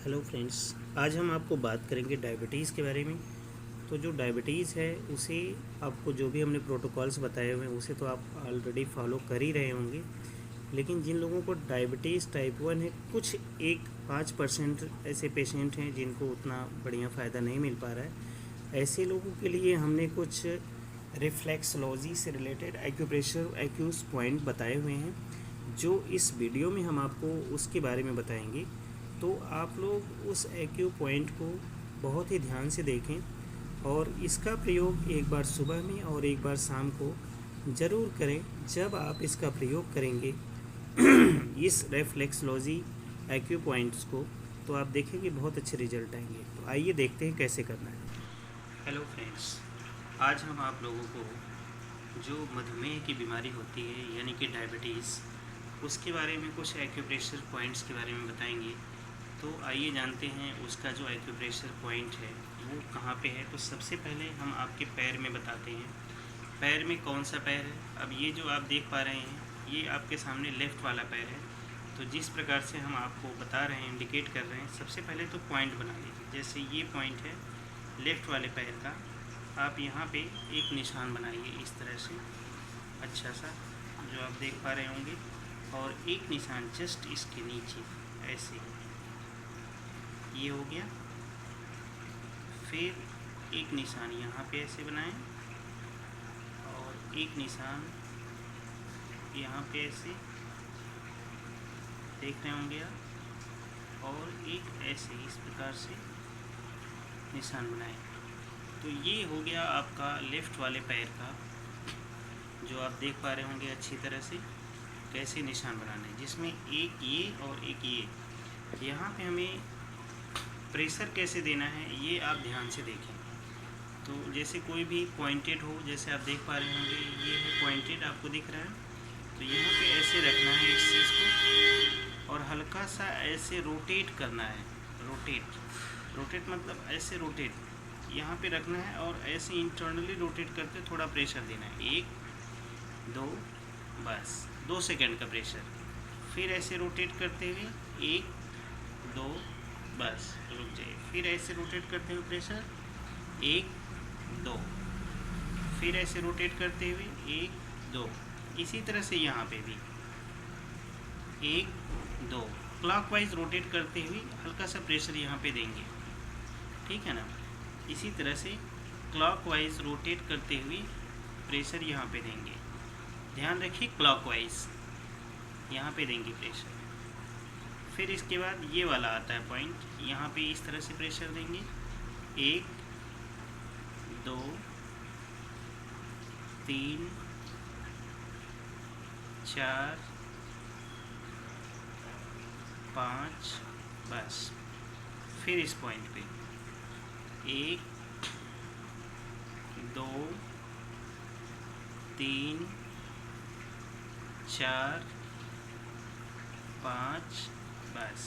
Hello friends, आज हम आपको बात करेंगे डायबिटीज़ के बारे में। तो जो डायबिटीज़ है उसे आपको जो भी हमने प्रोटोकॉल्स बताए हुए हैं उसे तो आप ऑलरेडी फॉलो कर ही रहे होंगे। लेकिन जिन लोगों को डायबिटीज़ टाइप 1 है, कुछ एक 5% ऐसे पेशेंट हैं जिनको उतना बढ़िया फ़ायदा नहीं मिल पा रहा है। ऐसे लोगों के लिए हमने कुछ रिफ्लेक्सोलॉजी से रिलेटेड एक्यूप्रेशर एक्यूज पॉइंट बताए हुए हैं, जो इस वीडियो में हम आपको उसके बारे में बताएंगे। तो आप लोग उस एक्यू पॉइंट को बहुत ही ध्यान से देखें और इसका प्रयोग एक बार सुबह में और एक बार शाम को ज़रूर करें। जब आप इसका प्रयोग करेंगे इस रिफ्लेक्सोलॉजी एक्यू पॉइंट्स को, तो आप देखेंगे बहुत अच्छे रिजल्ट आएंगे। तो आइए देखते हैं कैसे करना है। हेलो फ्रेंड्स, आज हम आप लोगों को जो मधुमेह की बीमारी होती है यानी कि डायबिटीज़, उसके बारे में कुछ एक्यूप्रेशर पॉइंट्स के बारे में बताएंगे। तो आइए जानते हैं उसका जो एक्यूप्रेशर पॉइंट है वो कहाँ पे है। तो सबसे पहले हम आपके पैर में बताते हैं। पैर में कौन सा पैर है? अब ये जो आप देख पा रहे हैं ये आपके सामने लेफ़्ट वाला पैर है। तो जिस प्रकार से हम आपको बता रहे हैं, इंडिकेट कर रहे हैं, सबसे पहले तो पॉइंट बना लीजिए। जैसे ये पॉइंट है लेफ़्ट वाले पैर का, आप यहाँ पे एक निशान बनाइए इस तरह से अच्छा सा, जो आप देख पा रहे होंगे। और एक निशान जस्ट इसके नीचे ऐसे, ये हो गया। फिर एक निशान यहाँ पे ऐसे बनाएं और एक निशान यहाँ पे ऐसे, देख रहे होंगे आप, और एक ऐसे इस प्रकार से निशान बनाएं। तो ये हो गया आपका लेफ़्ट वाले पैर का, जो आप देख पा रहे होंगे अच्छी तरह से कैसे निशान बनाना है, जिसमें एक ये और एक ये। यहाँ पे हमें प्रेशर कैसे देना है ये आप ध्यान से देखें। तो जैसे कोई भी पॉइंटेड हो, जैसे आप देख पा रहे होंगे ये है पॉइंटेड, आपको दिख रहा है। तो यहाँ पे ऐसे रखना है इस चीज़ को और हल्का सा ऐसे रोटेट करना है। रोटेट मतलब ऐसे रोटेट यहाँ पे रखना है और ऐसे इंटरनली रोटेट करते थोड़ा प्रेशर देना है। 1 2 बस 2 सेकंड का प्रेशर। फिर ऐसे रोटेट करते हुए 1 2 बस रुक जाइए। फिर ऐसे रोटेट करते हुए प्रेशर 1 2, फिर ऐसे रोटेट करते हुए 1 2। इसी तरह से यहाँ पे भी 1 2, क्लॉकवाइज रोटेट करते हुए हल्का सा प्रेशर यहाँ पे देंगे, ठीक है ना। इसी तरह से क्लॉकवाइज रोटेट करते हुए प्रेशर यहाँ पे देंगे। ध्यान रखिए, क्लॉकवाइज यहाँ पे देंगे प्रेशर। फिर इसके बाद ये वाला आता है पॉइंट, यहाँ पे इस तरह से प्रेशर देंगे। 1 2 3 4 5 बस। फिर इस पॉइंट पे 1 2 3 4 5 बस।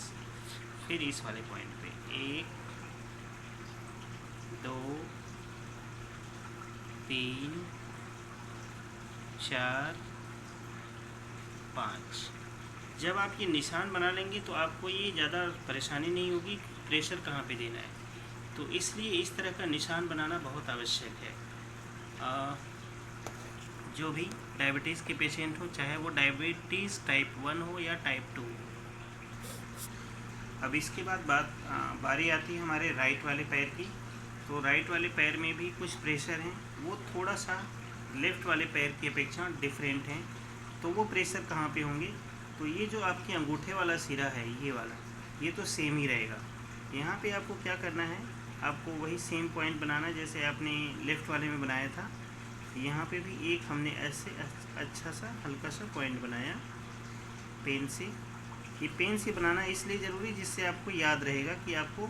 फिर इस वाले पॉइंट पे 1 2 3 4 5। जब आप ये निशान बना लेंगे तो आपको ये ज़्यादा परेशानी नहीं होगी प्रेशर कहाँ पे देना है। तो इसलिए इस तरह का निशान बनाना बहुत आवश्यक है। जो भी डायबिटीज़ के पेशेंट हो, चाहे वो डायबिटीज़ टाइप 1 हो या टाइप 2। अब इसके बाद बारी आती है हमारे राइट वाले पैर की। तो राइट वाले पैर में भी कुछ प्रेशर हैं, वो थोड़ा सा लेफ़्ट वाले पैर की अपेक्षा डिफरेंट हैं। तो वो प्रेशर कहाँ पे होंगे? तो ये जो आपके अंगूठे वाला सिरा है, ये वाला, ये तो सेम ही रहेगा। यहाँ पे आपको क्या करना है, आपको वही सेम पॉइंट बनाना जैसे आपने लेफ़्ट वाले में बनाया था। यहाँ पे भी एक हमने ऐसे अच्छा सा हल्का सा पॉइंट बनाया पेन से। ये पेन से बनाना इसलिए ज़रूरी जिससे आपको याद रहेगा कि आपको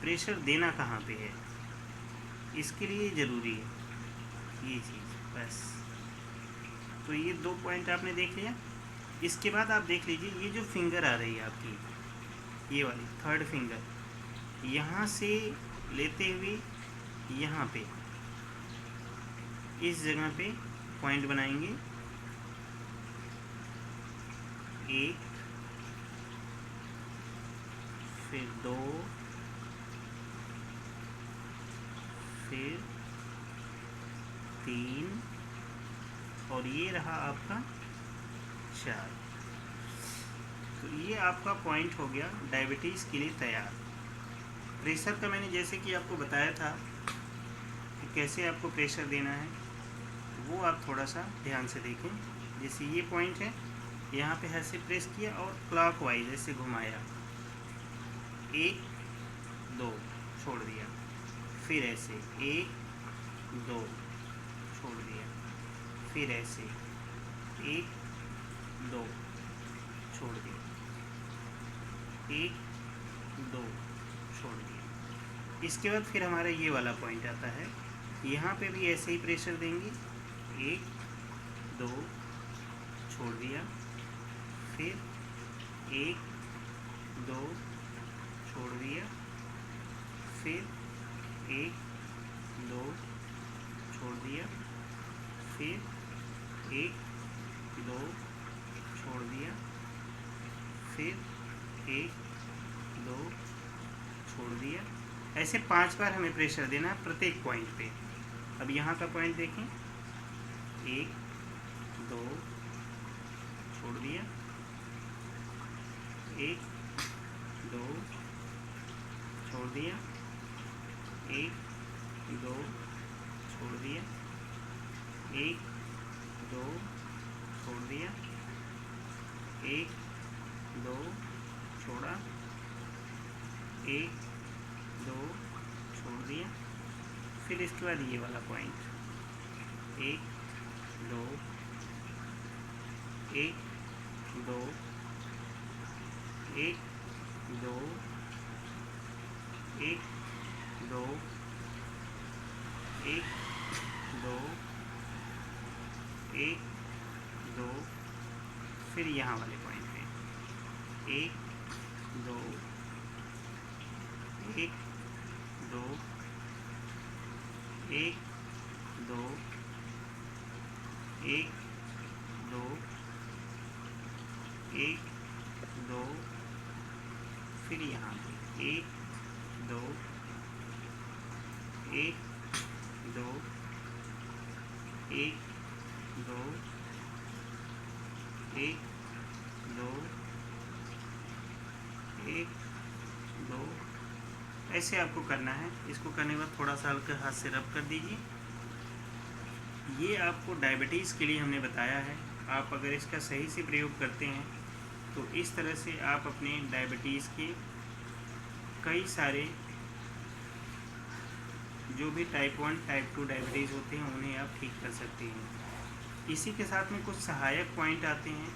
प्रेशर देना कहाँ पे है, इसके लिए ज़रूरी है ये चीज़ बस। तो ये 2 पॉइंट आपने देख लिया। इसके बाद आप देख लीजिए ये जो फिंगर आ रही है आपकी, ये वाली थर्ड फिंगर, यहाँ से लेते हुए यहाँ पे इस जगह पे पॉइंट बनाएंगे। 1 फिर 2, फिर 3 और ये रहा आपका 4। तो ये आपका पॉइंट हो गया डायबिटीज़ के लिए तैयार। प्रेशर का मैंने जैसे कि आपको बताया था कि कैसे आपको प्रेशर देना है, वो आप थोड़ा सा ध्यान से देखें। जैसे ये पॉइंट है, यहाँ पे ऐसे प्रेस किया और क्लॉकवाइज ऐसे घुमाया, 1 2 छोड़ दिया, फिर ऐसे 1 2 छोड़ दिया, फिर ऐसे 1 2 छोड़ दिया, 1 2 छोड़ दिया। इसके बाद फिर हमारा ये वाला पॉइंट आता है, यहाँ पे भी ऐसे ही प्रेशर देंगे, 1 2 छोड़ दिया, फिर 1 2 छोड़ दिया, फिर 1 2 छोड़ दिया, फिर 1 2 छोड़ दिया, फिर 1 2 छोड़ दिया। ऐसे 5 बार हमें प्रेशर देना है प्रत्येक पॉइंट पे। अब यहाँ का पॉइंट देखें, 1 2 छोड़ दिया, 1 2 छोड़ दिया, 1 2 छोड़ दिया, 1 2 छोड़ दिया, 1 2 छोड़ा, 1 2 छोड़ दिया। फिर इसके बाद ये वाला पॉइंट, 1 2 1 2 1 2 1 2 1 2 1 2, फिर यहाँ वाले पॉइंट पे 1 2 1 2 1 2 1 2 1 2, फिर यहाँ पे 1 2 1 2 1 2 1 2 1 2, ऐसे आपको करना है। इसको करने के बाद थोड़ा सा हल्के हाथ से रब कर दीजिए। ये आपको डायबिटीज़ के लिए हमने बताया है। आप अगर इसका सही से प्रयोग करते हैं तो इस तरह से आप अपने डायबिटीज़ के कई सारे जो भी टाइप 1 टाइप 2 डायबिटीज़ होते हैं उन्हें आप ठीक कर सकते हैं। इसी के साथ में कुछ सहायक पॉइंट आते हैं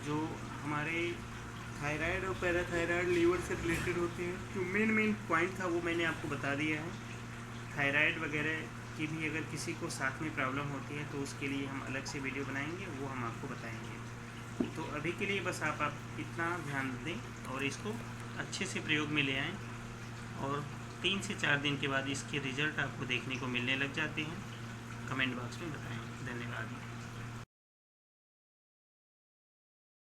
जो हमारे थायराइड और पैराथायराइड लीवर से रिलेटेड होते हैं। जो मेन पॉइंट था वो मैंने आपको बता दिया है। थायराइड वगैरह की भी अगर किसी को साथ में प्रॉब्लम होती है तो उसके लिए हम अलग से वीडियो बनाएंगे, वो हम आपको बताएंगे। तो अभी के लिए बस आप इतना ध्यान दें और इसको अच्छे से प्रयोग में ले आएँ और 3 से 4 दिन के बाद इसके रिज़ल्ट आपको देखने को मिलने लग जाते हैं। कमेंट बॉक्स में बताएं। धन्यवाद।